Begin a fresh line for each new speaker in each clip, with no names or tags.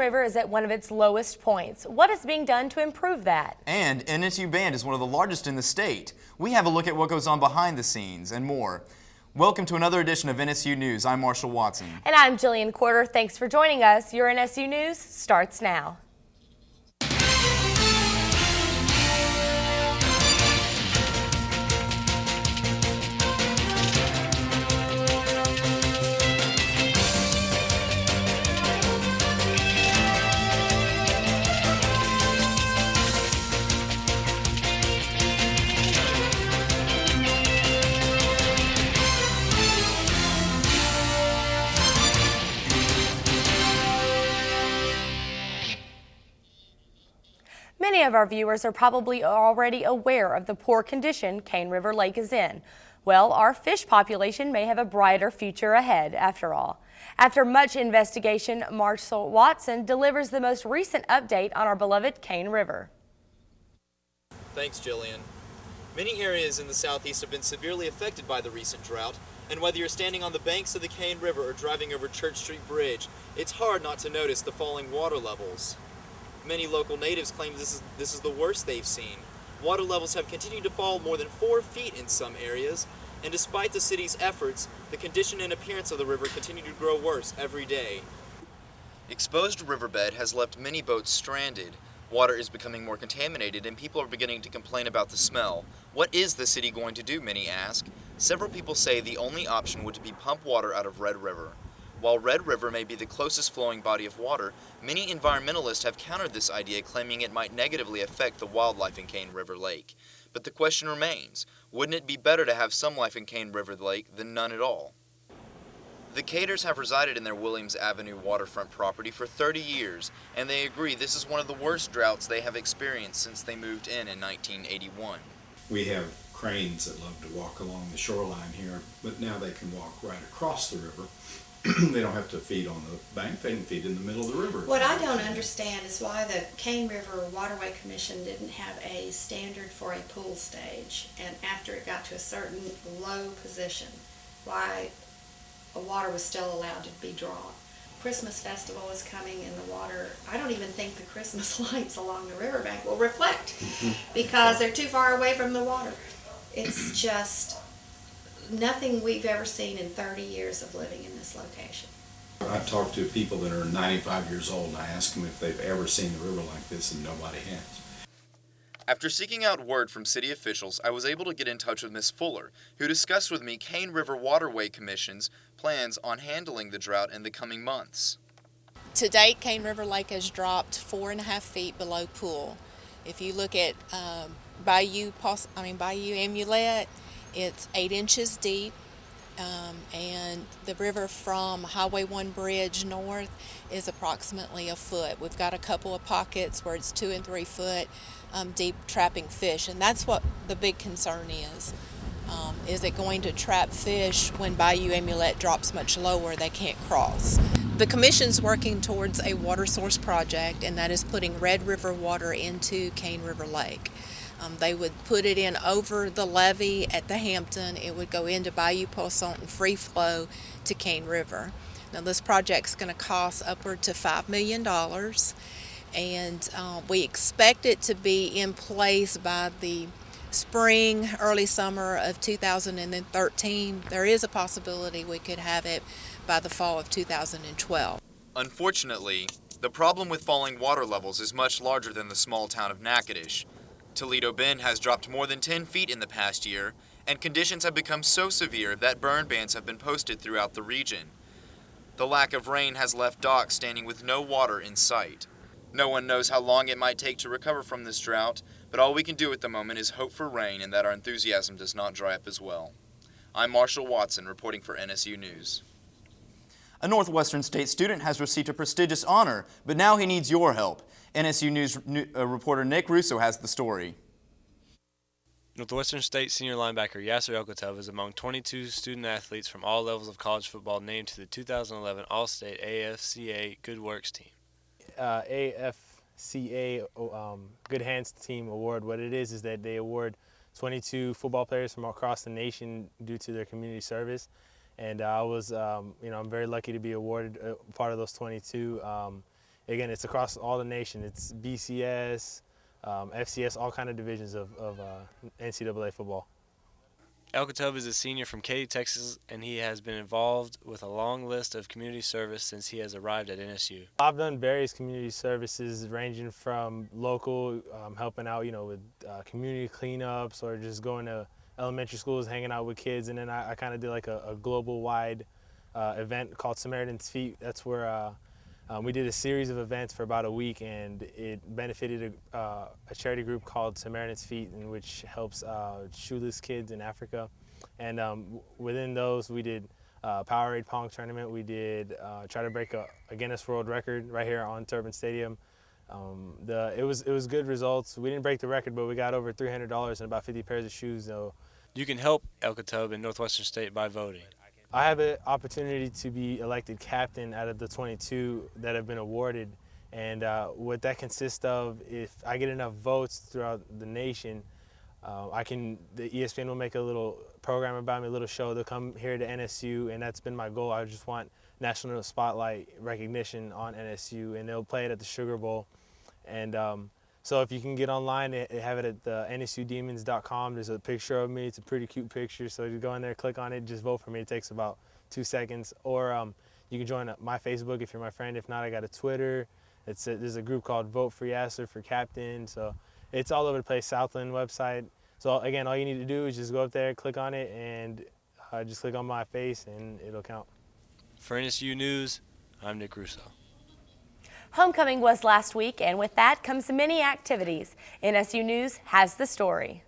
River is at one of its lowest points. What is being done to improve that?
And NSU band is one of the largest in the state. We have a look at what goes on behind the scenes and more. Welcome to another edition of NSU News. I'm Marshall Watson.
And I'm Jillian Quarter. Thanks for joining us. Your NSU News starts now. Many of our viewers are probably already aware of the poor condition Cane River Lake is in. Well, our fish population may have a brighter future ahead, after all. After much investigation, Marshall Watson delivers the most recent update on our beloved Cane River.
Thanks, Jillian. Many areas in the southeast have been severely affected by the recent drought, and whether you're standing on the banks of the Cane River or driving over Church Street Bridge, it's hard not to notice the falling water levels. Many local natives claim this is the worst they've seen. Water levels have continued to fall more than 4 feet in some areas, and despite the city's efforts, the condition and appearance of the river continue to grow worse every day. Exposed riverbed has left many boats stranded. Water is becoming more contaminated, and people are beginning to complain about the smell. What is the city going to do, many ask? Several people say the only option would be pump water out of Red River. While Red River may be the closest flowing body of water, many environmentalists have countered this idea, claiming it might negatively affect the wildlife in Cane River Lake. But the question remains, wouldn't it be better to have some life in Cane River Lake than none at all? The Caters have resided in their Williams Avenue waterfront property for 30 years, and they agree this is one of the worst droughts they have experienced since they moved in 1981.
We have cranes that love to walk along the shoreline here, but now they can walk right across the river. They don't have to feed on the bank, they can feed in the middle of the river.
What I don't understand is why the Cane River Waterway Commission didn't have a standard for a pool stage, and after it got to a certain low position, why the water was still allowed to be drawn. Christmas festival is coming and the water, I don't even think the Christmas lights along the riverbank will reflect because they're too far away from the water. It's just nothing we've ever seen in 30 years of living in this location.
I've talked to people that are 95 years old and I ask them if they've ever seen the river like this, and nobody has.
After seeking out word from city officials, I was able to get in touch with Ms. Fuller, who discussed with me Cane River Waterway Commission's plans on handling the drought in the coming months.
To date, Cane River Lake has dropped 4.5 feet below pool. If you look at Bayou Amulet, it's 8 inches deep, and the river from Highway 1 Bridge north is approximately a foot. We've got a couple of pockets where it's 2 and 3 foot deep, trapping fish, and that's what the big concern is. Is it going to trap fish when Bayou Amulet drops much lower, they can't cross? The Commission's working towards a water source project, and that is putting Red River water into Cane River Lake. They would put it in over the levee at the Hampton. It would go into Bayou Poisson and free flow to Cane River. Now this project's going to cost upward to $5 million, and we expect it to be in place by the spring, early summer of 2013. There is a possibility we could have it by the fall of 2012.
Unfortunately, the problem with falling water levels is much larger than the small town of Natchitoches. Toledo Bend has dropped more than 10 feet in the past year, and conditions have become so severe that burn bans have been posted throughout the region. The lack of rain has left docks standing with no water in sight. No one knows how long it might take to recover from this drought, but all we can do at the moment is hope for rain and that our enthusiasm does not dry up as well. I'm Marshall Watson, reporting for NSU News.
A Northwestern State student has received a prestigious honor, but now he needs your help. NSU News reporter Nick Russo has the story.
Northwestern State senior linebacker Yasser Elkotov is among 22 student athletes from all levels of college football named to the 2011 All-State AFCA Good Works team.
AFCA Good Hands Team Award, what it is that they award 22 football players from across the nation due to their community service. And I was, I'm very lucky to be awarded part of those 22. again, it's across all the nation. It's BCS, FCS, all kind of divisions of NCAA football.
Alcatub is a senior from Katy, Texas, and he has been involved with a long list of community service since he has arrived at NSU.
I've done various community services ranging from local, helping out, with community cleanups or just going to elementary schools, hanging out with kids. And then I kind of did like a global wide event called Samaritan's Feet. That's where we did a series of events for about a week, and it benefited a charity group called Samaritan's Feet, in which helps shoeless kids in Africa. And within those, we did Powerade Pong tournament. We did try to break a Guinness World Record right here on Turbine Stadium. It was good results. We didn't break the record, but we got over $300 and about 50 pairs of shoes. So
you can help Alcatub in Northwestern State by voting.
I have an opportunity to be elected captain out of the 22 that have been awarded, and what that consists of, if I get enough votes throughout the nation, the ESPN will make a little program about me, a little show. They'll come here to NSU, and that's been my goal. I just want national spotlight recognition on NSU, and they'll play it at the Sugar Bowl. And so if you can get online, they have it at the nsudemons.com. There's a picture of me. It's a pretty cute picture. So you go in there, click on it, just vote for me. It takes about 2 seconds. Or you can join my Facebook if you're my friend. If not, I got a Twitter. There's a group called Vote for Yasser for Captain. So it's all over the place, Southland website. So again, all you need to do is just go up there, click on it, and just click on my face, and it'll count.
For NSU News, I'm Nick Russo.
Homecoming was last week, and with that comes many activities. NSU News has the story.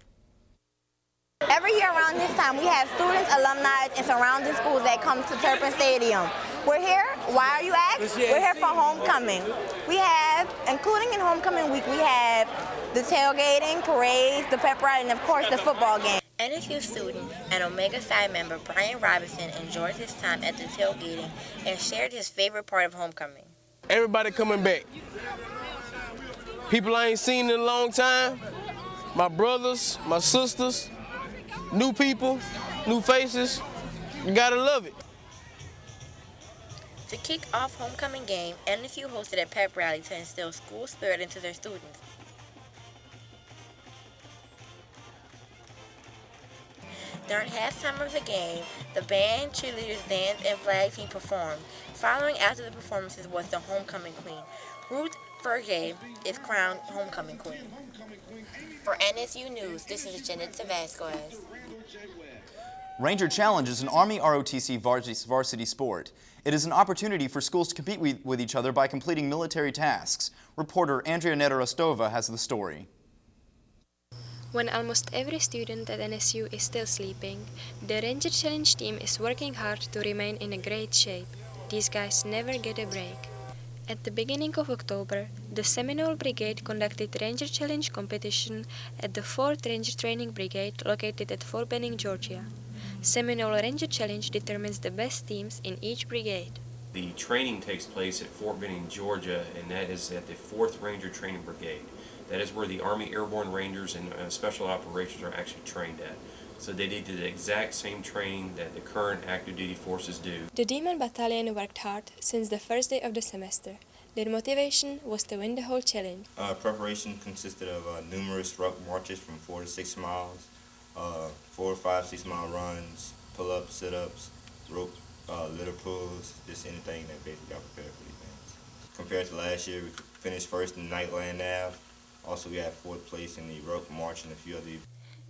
Every year around this time, we have students, alumni, and surrounding schools that come to Turpin Stadium. We're here, why are you asked? We're here for homecoming. We have, including in homecoming week, we have the tailgating, parades, the pep ride, and of course the football game.
NSU student and Omega Psi member Brian Robinson enjoyed his time at the tailgating and shared his favorite part of homecoming.
Everybody coming back. People I ain't seen in a long time. My brothers, my sisters, new people, new faces. You gotta love it.
To kick off homecoming game, NSU hosted a pep rally to instill school spirit into their students. During halftime of the game, the band, cheerleaders, dance, and flag team performed. Following after the performances was the homecoming queen. Ruth Fergay is crowned homecoming queen. For NSU News, this is Janitza Vasquez.
Ranger Challenge is an Army ROTC varsity sport. It is an opportunity for schools to compete with each other by completing military tasks. Reporter Andrea Neta-Rostova has the story.
When almost every student at NSU is still sleeping, the Ranger Challenge team is working hard to remain in a great shape. These guys never get a break. At the beginning of October, the Seminole Brigade conducted Ranger Challenge competition at the 4th Ranger Training Brigade located at Fort Benning, Georgia. Seminole Ranger Challenge determines the best teams in each brigade.
The training takes place at Fort Benning, Georgia, and that is at the 4th Ranger Training Brigade. That is where the Army Airborne Rangers and Special Operations are actually trained at. So they did the exact same training that the current active duty forces do.
The Demon Battalion worked hard since the first day of the semester. Their motivation was to win the whole challenge.
Preparation consisted of numerous route marches from 4 to 6 miles, 4, 5, 6 mile runs, pull-ups, sit-ups, rope, litter pulls, just anything that basically got prepared for these things. Compared to last year, we finished first in Nightland Nav. Also, we had 4th place in the rope march and a few other.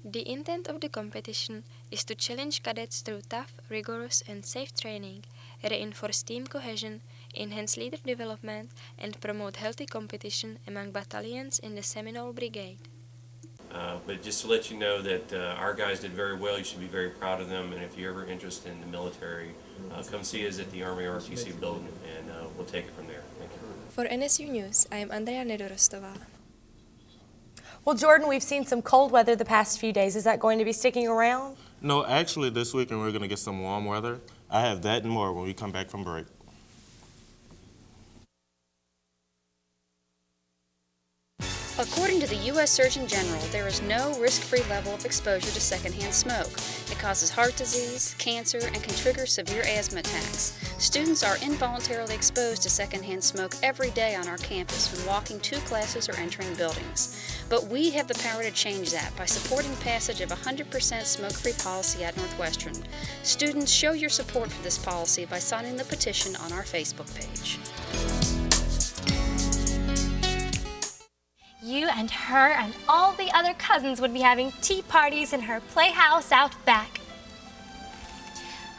The intent of the competition is to challenge cadets through tough, rigorous, and safe training, reinforce team cohesion, enhance leader development, and promote healthy competition among battalions in the Seminole Brigade.
But just to let you know that our guys did very well. You should be very proud of them. And if you're ever interested in the military, come see us at the Army ROTC building, and we'll take it from there. Thank you.
For NSU News, I am Andrea Nedorostova.
Well, Jordan, we've seen some cold weather the past few days. Is that going to be sticking around?
No, actually this weekend we're going to get some warm weather. I have that and more when we come back from break.
According to the U.S. Surgeon General, there is no risk-free level of exposure to secondhand smoke. It causes heart disease, cancer, and can trigger severe asthma attacks. Students are involuntarily exposed to secondhand smoke every day on our campus when walking to classes or entering buildings. But we have the power to change that by supporting passage of 100% smoke-free policy at Northwestern. Students, show your support for this policy by signing the petition on our Facebook page.
You and her and all the other cousins would be having tea parties in her playhouse out back.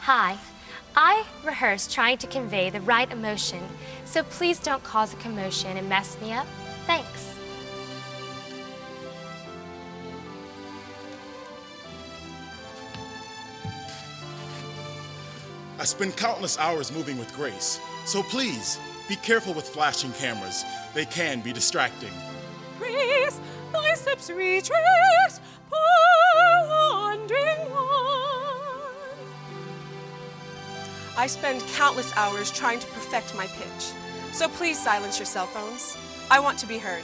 Hi, I rehearsed trying to convey the right emotion, so please don't cause a commotion and mess me up. Thanks.
I spend countless hours moving with grace, so please, be careful with flashing cameras. They can be distracting.
Grace, thy steps retrace, poor wandering one. I spend countless hours trying to perfect my pitch, so please silence your cell phones. I want to be heard.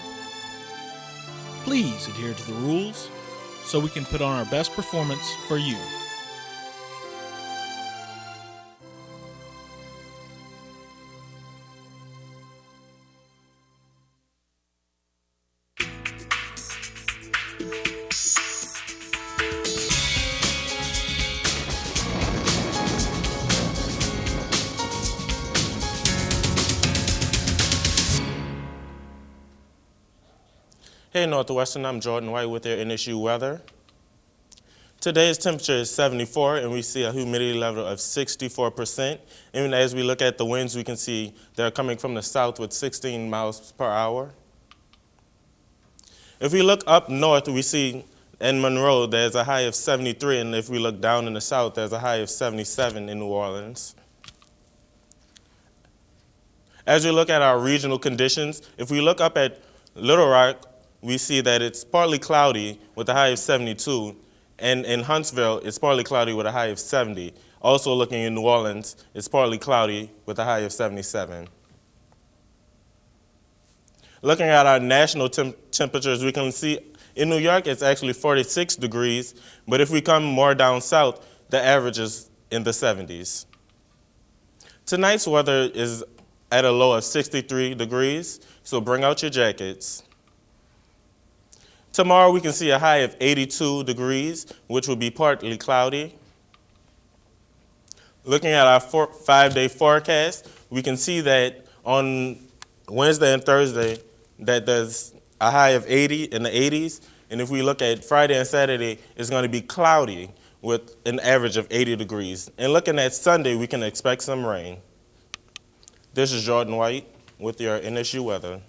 Please adhere to the rules so we can put on our best performance for you.
Hey Northwestern, I'm Jordan White with your NSU weather. Today's temperature is 74 and we see a humidity level of 64%. Even as we look at the winds, we can see they're coming from the south with 16 miles per hour. If we look up north, we see in Monroe there's a high of 73, and if we look down in the south, there's a high of 77 in New Orleans. As we look at our regional conditions, if we look up at Little Rock, we see that it's partly cloudy with a high of 72, and in Huntsville, it's partly cloudy with a high of 70. Also looking in New Orleans, it's partly cloudy with a high of 77. Looking at our national temperatures, we can see in New York, it's actually 46 degrees, but if we come more down south, the average is in the 70s. Tonight's weather is at a low of 63 degrees, so bring out your jackets. Tomorrow we can see a high of 82 degrees, which will be partly cloudy. Looking at our 5-day forecast, we can see that on Wednesday and Thursday that there's a high of 80 in the 80s, and if we look at Friday and Saturday, it's going to be cloudy with an average of 80 degrees. And looking at Sunday, we can expect some rain. This is Jordan White with your NSU weather.